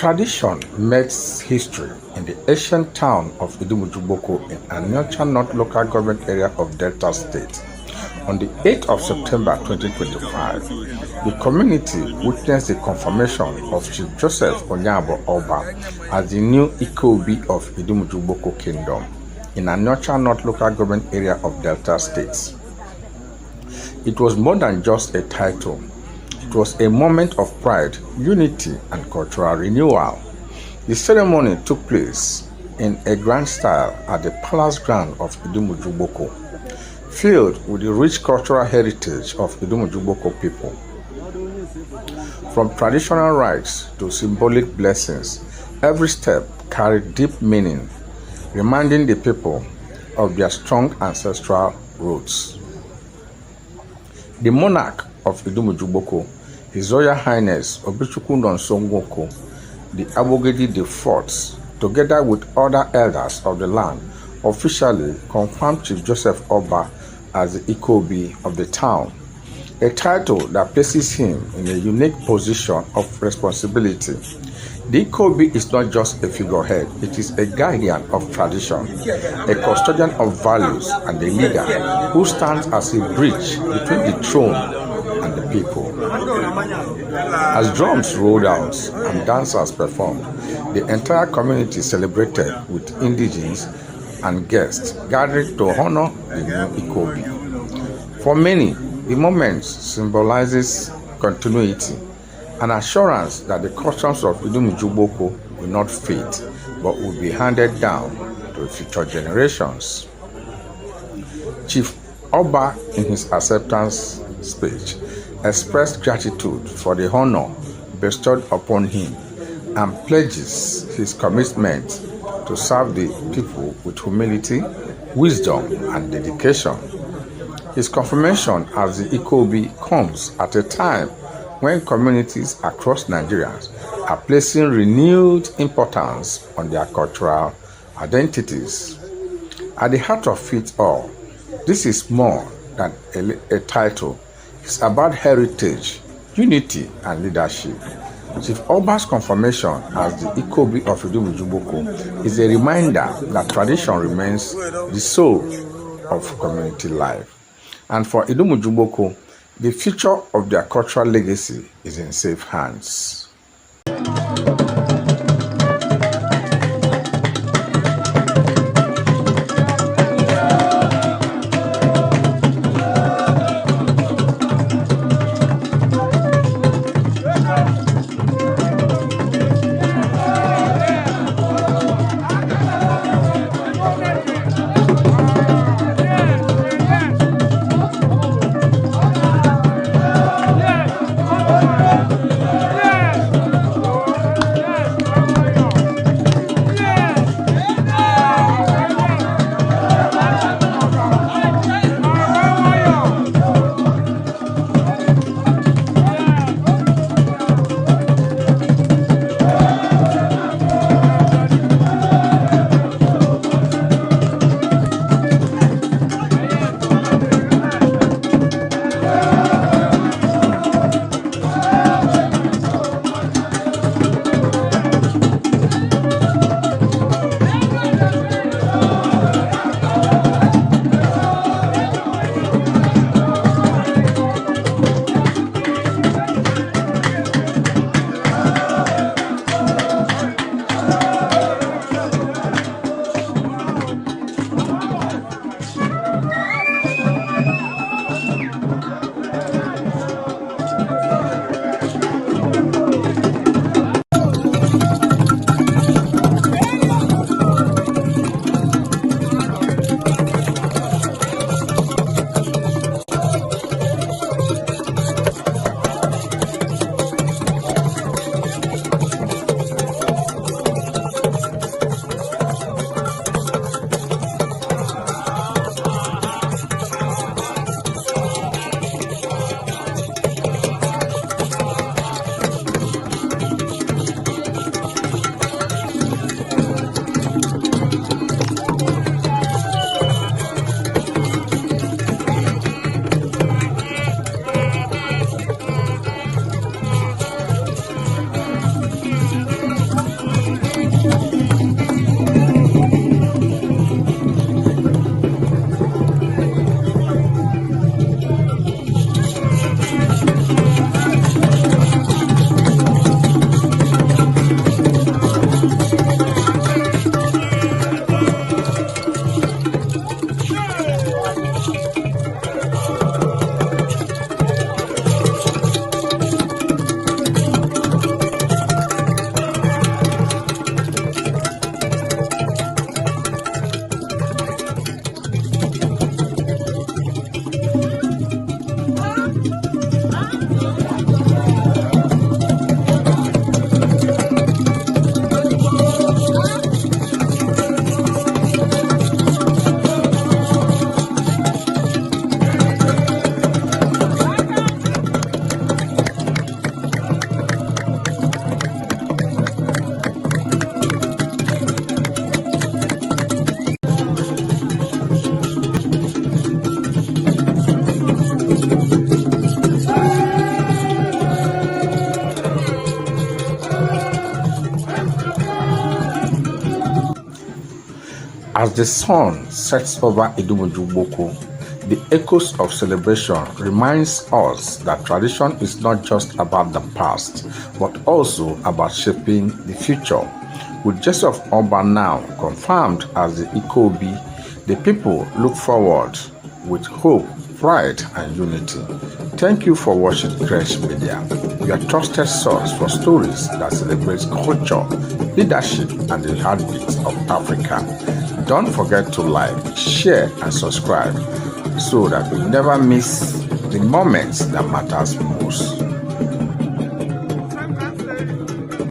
Tradition meets history in the ancient town of Idumuje-Ugboko in Aniocha North local government area of Delta State. On the 8th of September 2025, the community witnessed the confirmation of Chief Joseph Oba as the new Ike Obi of Idumuje-Ugboko Kingdom in Aniocha North local government area of Delta State. It was more than just a title. It was a moment of pride, unity, and cultural renewal. The ceremony took place in a grand style at the palace ground of Idumuje-Ugboko, filled with the rich cultural heritage of Idumuje-Ugboko people. From traditional rites to symbolic blessings, every step carried deep meaning, reminding the people of their strong ancestral roots. The monarch of Idumuje-Ugboko, His Royal Highness Obichukwu the Abogedi the Fourth, together with other elders of the land, officially confirmed Chief Joseph Oba as the Ike Obi of the town, a title that places him in a unique position of responsibility. The Ike Obi is not just a figurehead, it is a guardian of tradition, a custodian of values, and a leader who stands as a bridge between the throne and the people. As drums rolled out and dancers performed, the entire community celebrated with indigenes and guests gathered to honor the new Ike Obi. For many, the moment symbolizes continuity, an assurance that the customs of Idumuje-Ugboko will not fade, but will be handed down to future generations. Chief Oba, in his acceptance speech, expressed gratitude for the honor bestowed upon him and pledges his commitment to serve the people with humility, wisdom, and dedication. His confirmation as the Ike Obi comes at a time when communities across Nigeria are placing renewed importance on their cultural identities. At the heart of it all, this is more than a title. It's about heritage, unity, and leadership. Chief Oba's confirmation as the Ike Obi of Idumuje-Ugboko is a reminder that tradition remains the soul of community life. And for Idumuje-Ugboko, the future of their cultural legacy is in safe hands. As the sun sets over Idumuje-Ugboko, the echoes of celebration reminds us that tradition is not just about the past, but also about shaping the future. With Joseph Oba now confirmed as the Ike Obi, the people look forward with hope, pride, and unity. Thank you for watching Crash Media, your trusted source for stories that celebrate culture, leadership, and the heartbeat of Africa. Don't forget to like, share, and subscribe so that you never miss the moments that matters most.